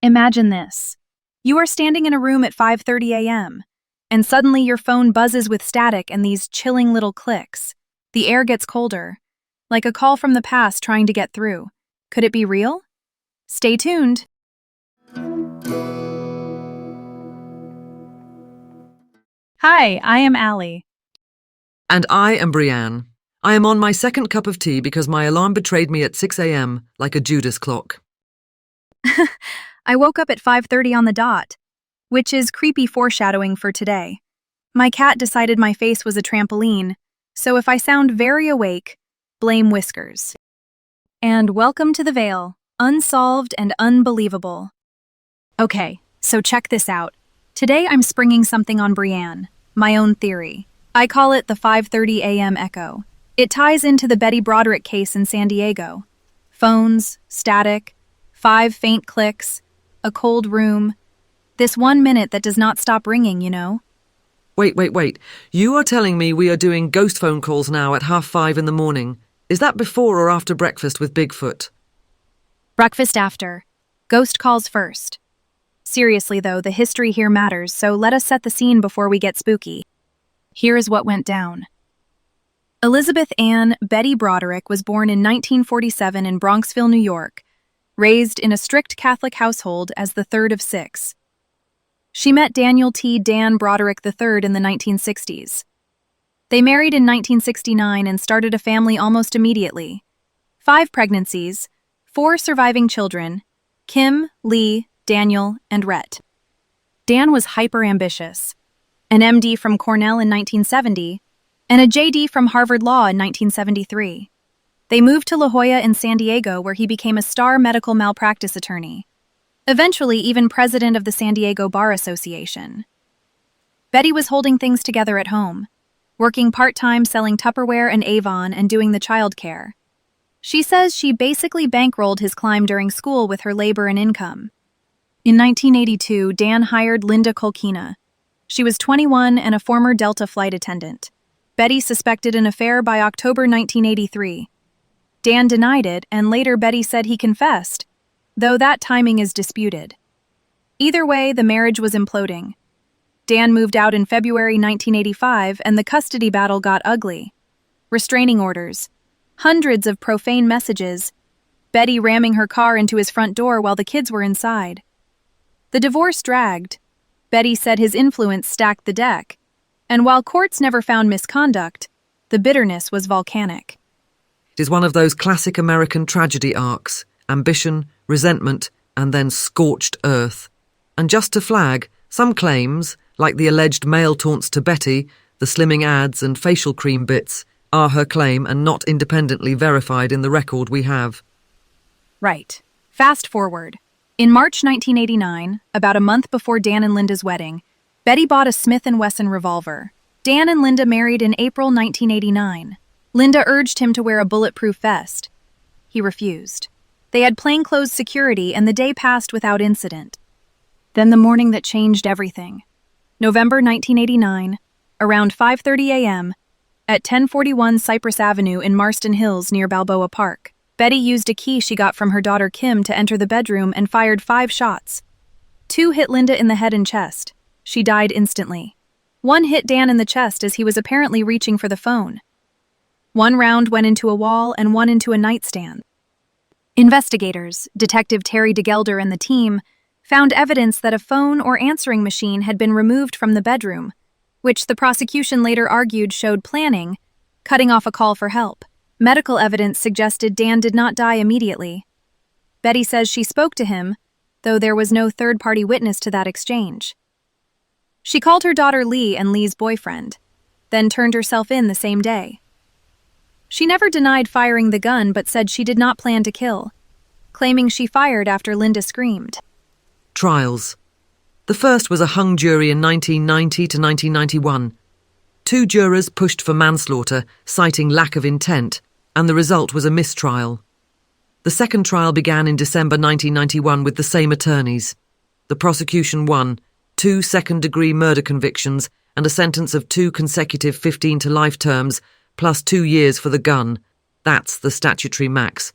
Imagine this. You are standing in a room at 5:30 a.m., and suddenly your phone buzzes with static and these chilling little clicks. The air gets colder, like a call from the past trying to get through. Could it be real? Stay tuned. Hi, I am Allie. And I am Brianne. I am on my second cup of tea because my alarm betrayed me at 6 a.m. like a Judas clock. I woke up at 5:30 on the dot, which is creepy foreshadowing for today. My cat decided my face was a trampoline, so if I sound very awake, blame Whiskers. And welcome to the Veil, Unsolved and Unbelievable. Okay, so check this out. Today I'm springing something on Brianne, my own theory. I call it the 5:30 a.m. echo. It ties into the Broderick case in San Diego. Phones, static, 5 faint clicks, a cold room. This 1 minute that does not stop ringing, you know? Wait. You are telling me we are doing ghost phone calls now at 5:30 in the morning. Is that before or after breakfast with Bigfoot? Breakfast after. Ghost calls first. Seriously though, the history here matters, so let us set the scene before we get spooky. Here is what went down. Elizabeth Ann Betty Broderick was born in 1947 in Bronxville, New York, raised in a strict Catholic household as the third of 6. She met Daniel T. Dan Broderick III in the 1960s. They married in 1969 and started a family almost immediately. 5 pregnancies, 4 surviving children, Kim, Lee, Daniel, and Rhett. Dan was hyper-ambitious, an MD from Cornell in 1970, and a JD from Harvard Law in 1973. They moved to La Jolla in San Diego, where he became a star medical malpractice attorney, eventually even president of the San Diego Bar Association. Betty was holding things together at home, working part-time selling Tupperware and Avon and doing the childcare. She says she basically bankrolled his climb during school with her labor and income. In 1982, Dan hired Linda Kolkina. She was 21 and a former Delta flight attendant. Betty suspected an affair by October 1983. Dan denied it, and later Betty said he confessed, though that timing is disputed. Either way, the marriage was imploding. Dan moved out in February 1985, and the custody battle got ugly. Restraining orders, hundreds of profane messages, Betty ramming her car into his front door while the kids were inside. The divorce dragged. Betty said his influence stacked the deck, and while courts never found misconduct, the bitterness was volcanic. It is one of those classic American tragedy arcs: ambition, resentment, and then scorched earth. And just to flag, some claims, like the alleged male taunts to Betty, the slimming ads and facial cream bits, are her claim and not independently verified in the record we have. Right. Fast forward. In March 1989, about a month before Dan and Linda's wedding, Betty bought a Smith & Wesson revolver. Dan and Linda married in April 1989. Linda urged him to wear a bulletproof vest. He refused. They had plainclothes security, and the day passed without incident. Then the morning that changed everything. November 1989, around 5:30 a.m., at 1041 Cypress Avenue in Marston Hills near Balboa Park, Betty used a key she got from her daughter Kim to enter the bedroom and fired 5 shots. 2 hit Linda in the head and chest. She died instantly. 1 hit Dan in the chest as he was apparently reaching for the phone. 1 round went into a wall and 1 into a nightstand. Investigators, Detective Terry DeGelder and the team, found evidence that a phone or answering machine had been removed from the bedroom, which the prosecution later argued showed planning, cutting off a call for help. Medical evidence suggested Dan did not die immediately. Betty says she spoke to him, though there was no third-party witness to that exchange. She called her daughter Lee and Lee's boyfriend, then turned herself in the same day. She never denied firing the gun but said she did not plan to kill, claiming she fired after Linda screamed. Trials. The first was a hung jury in 1990 to 1991. 2 jurors pushed for manslaughter, citing lack of intent, and the result was a mistrial. The second trial began in December 1991 with the same attorneys. The prosecution won 2 second-degree murder convictions and a sentence of 2 consecutive 15 to life terms, plus 2 years for the gun. That's the statutory max.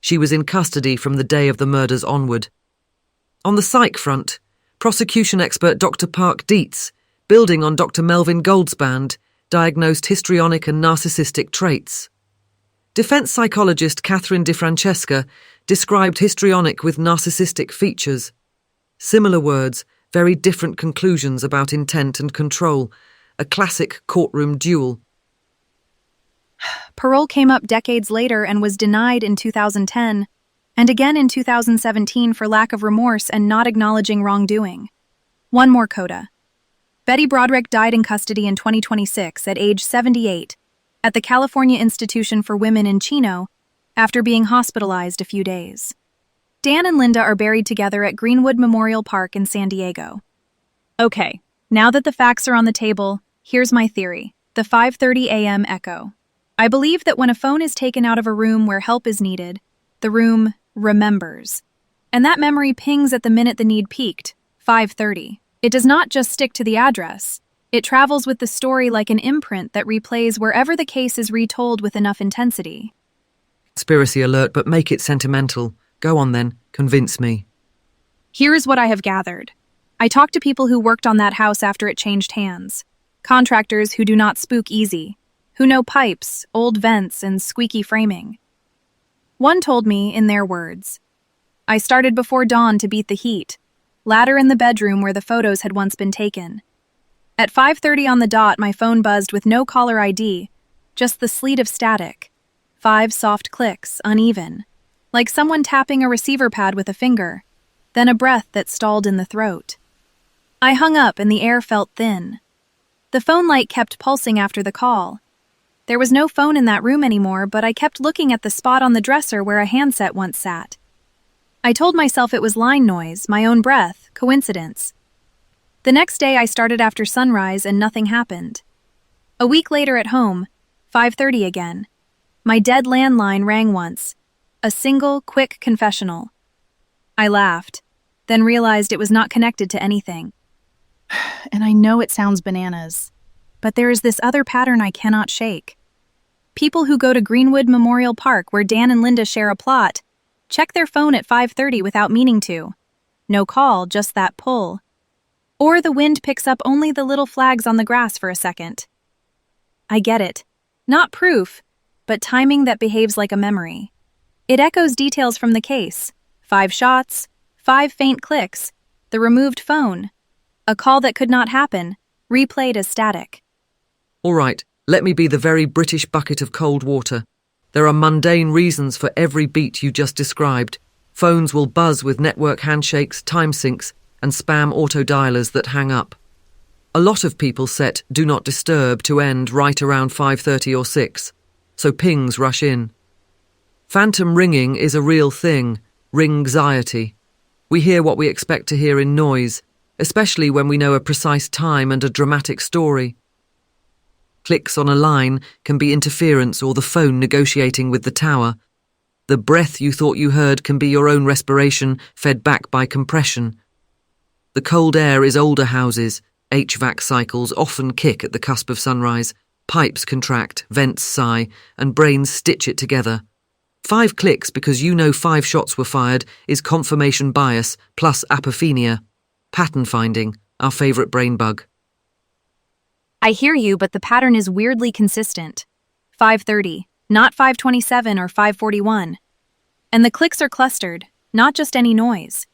She was in custody from the day of the murders onward. On the psych front, prosecution expert Dr. Park Dietz, building on Dr. Melvin Goldsband, diagnosed histrionic and narcissistic traits. Defense psychologist Catherine DeFrancesca described histrionic with narcissistic features. Similar words, very different conclusions about intent and control, a classic courtroom duel. Parole came up decades later and was denied in 2010, and again in 2017 for lack of remorse and not acknowledging wrongdoing. One more coda. Betty Broderick died in custody in 2026 at age 78 at the California Institution for Women in Chino after being hospitalized a few days. Dan and Linda are buried together at Greenwood Memorial Park in San Diego. Okay, now that the facts are on the table, here's my theory, the 5:30 a.m. echo. I believe that when a phone is taken out of a room where help is needed, the room remembers. And that memory pings at the minute the need peaked, 5:30. It does not just stick to the address. It travels with the story like an imprint that replays wherever the case is retold with enough intensity. Conspiracy alert, but make it sentimental. Go on then, convince me. Here's what I have gathered. I talked to people who worked on that house after it changed hands. Contractors who do not spook easy, who know pipes, old vents, and squeaky framing. One told me, in their words, I started before dawn to beat the heat, ladder in the bedroom where the photos had once been taken. At 5:30 on the dot, my phone buzzed with no caller ID, just the sleet of static. 5 soft clicks, uneven, like someone tapping a receiver pad with a finger, then a breath that stalled in the throat. I hung up and the air felt thin. The phone light kept pulsing after the call. There was no phone in that room anymore, but I kept looking at the spot on the dresser where a handset once sat. I told myself it was line noise, my own breath, coincidence. The next day I started after sunrise and nothing happened. A week later at home, 5:30 again. My dead landline rang once. A single, quick confessional. I laughed, then realized it was not connected to anything. And I know it sounds bananas, but there is this other pattern I cannot shake. People who go to Greenwood Memorial Park, where Dan and Linda share a plot, check their phone at 5:30 without meaning to. No call, just that pull. Or the wind picks up only the little flags on the grass for a second. I get it. Not proof, but timing that behaves like a memory. It echoes details from the case. 5 shots, 5 faint clicks, the removed phone. A call that could not happen, replayed as static. All right, let me be the very British bucket of cold water. There are mundane reasons for every beat you just described. Phones will buzz with network handshakes, time syncs, and spam auto-dialers that hang up. A lot of people set Do Not Disturb to end right around 5:30 or 6, so pings rush in. Phantom ringing is a real thing, ring-anxiety. We hear what we expect to hear in noise, especially when we know a precise time and a dramatic story. Clicks on a line can be interference or the phone negotiating with the tower. The breath you thought you heard can be your own respiration fed back by compression. The cold air is older houses. HVAC cycles often kick at the cusp of sunrise. Pipes contract, vents sigh, and brains stitch it together. 5 clicks because you know 5 shots were fired is confirmation bias plus apophenia. Pattern finding, our favourite brain bug. I hear you, but the pattern is weirdly consistent. 5:30, not 5:27 or 5:41. And the clicks are clustered, not just any noise.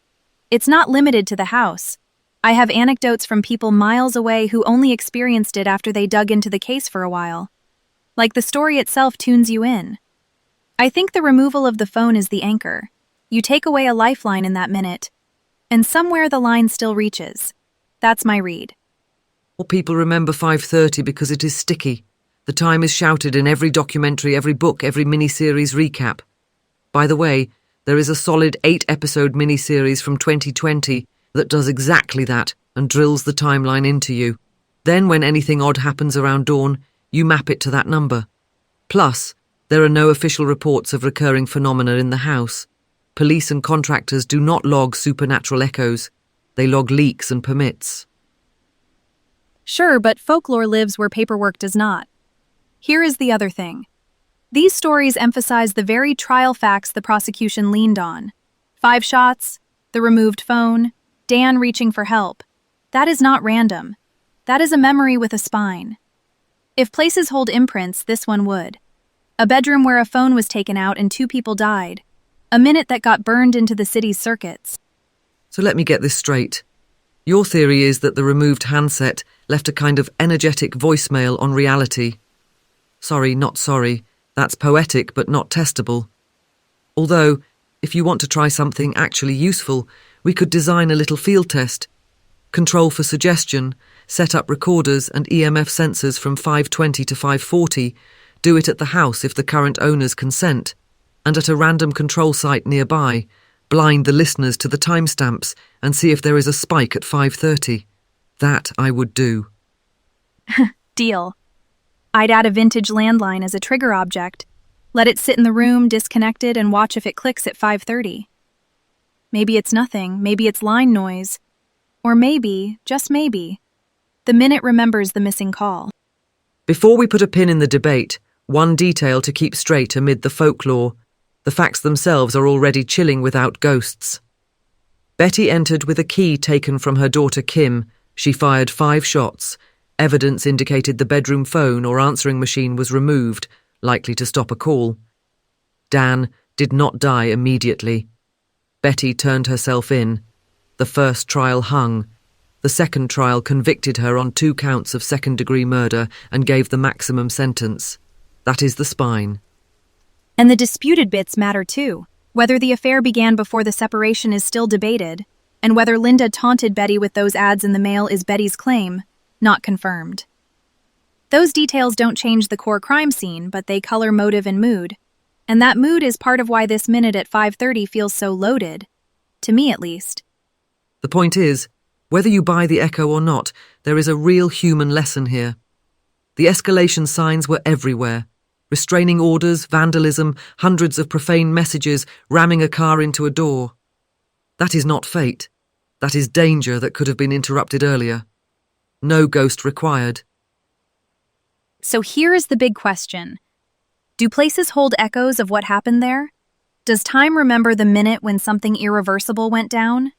It's not limited to the house. I have anecdotes from people miles away who only experienced it after they dug into the case for a while. Like the story itself tunes you in. I think the removal of the phone is the anchor. You take away a lifeline in that minute, and somewhere the line still reaches. That's my read. More people remember 5:30 because it is sticky. The time is shouted in every documentary, every book, every miniseries recap. By the way, there is a solid 8-episode miniseries from 2020 that does exactly that and drills the timeline into you. Then when anything odd happens around dawn, you map it to that number. Plus, there are no official reports of recurring phenomena in the house. Police and contractors do not log supernatural echoes. They log leaks and permits. Sure, but folklore lives where paperwork does not. Here is the other thing. These stories emphasize the very trial facts the prosecution leaned on. 5 shots, the removed phone, Dan reaching for help. That is not random. That is a memory with a spine. If places hold imprints, this one would. A bedroom where a phone was taken out and 2 people died. A minute that got burned into the city's circuits. So let me get this straight. Your theory is that the removed handset left a kind of energetic voicemail on reality. Sorry, not sorry. That's poetic but not testable. Although, if you want to try something actually useful, we could design a little field test. Control for suggestion, set up recorders and EMF sensors from 520 to 540, do it at the house if the current owners consent, and at a random control site nearby, blind the listeners to the timestamps and see if there is a spike at 5:30. That I would do. Deal. I'd add a vintage landline as a trigger object, let it sit in the room disconnected and watch if it clicks at 5:30. Maybe it's nothing, maybe it's line noise, or maybe, just maybe, the minute remembers the missing call. Before we put a pin in the debate, one detail to keep straight amid the folklore. The facts themselves are already chilling without ghosts. Betty entered with a key taken from her daughter Kim. She fired 5 shots. Evidence indicated the bedroom phone or answering machine was removed, likely to stop a call. Dan did not die immediately. Betty turned herself in. The first trial hung. The second trial convicted her on 2 counts of second-degree murder and gave the maximum sentence. That is the spine. And the disputed bits matter too. Whether the affair began before the separation is still debated, and whether Linda taunted Betty with those ads in the mail is Betty's claim, not confirmed. Those details don't change the core crime scene, but they color motive and mood. And that mood is part of why this minute at 5:30 feels so loaded. To me, at least. The point is, whether you buy the echo or not, there is a real human lesson here. The escalation signs were everywhere. Restraining orders, vandalism, hundreds of profane messages, ramming a car into a door. That is not fate. That is danger that could have been interrupted earlier. No ghost required. So here is the big question. Do places hold echoes of what happened there? Does time remember the minute when something irreversible went down?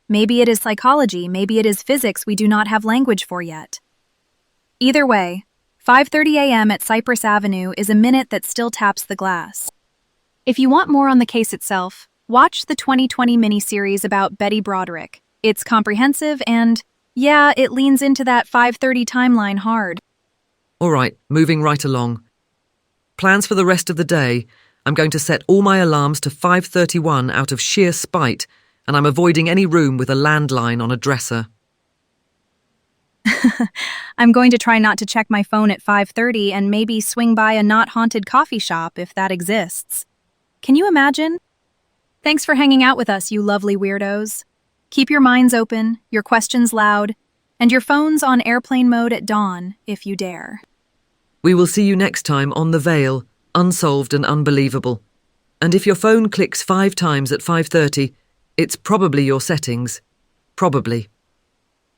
Maybe it is psychology, maybe it is physics we do not have language for yet. Either way, 5:30 a.m. at Cypress Avenue is a minute that still taps the glass. If you want more on the case itself, watch the 2020 miniseries about Betty Broderick. It's comprehensive and, yeah, it leans into that 5:30 timeline hard. All right, moving right along. Plans for the rest of the day. I'm going to set all my alarms to 5:31 out of sheer spite, and I'm avoiding any room with a landline on a dresser. I'm going to try not to check my phone at 5:30 and maybe swing by a not-haunted coffee shop if that exists. Can you imagine? Thanks for hanging out with us, you lovely weirdos. Keep your minds open, your questions loud, and your phones on airplane mode at dawn, if you dare. We will see you next time on The Veil, Unsolved and Unbelievable. And if your phone clicks 5 times at 5:30, it's probably your settings. Probably.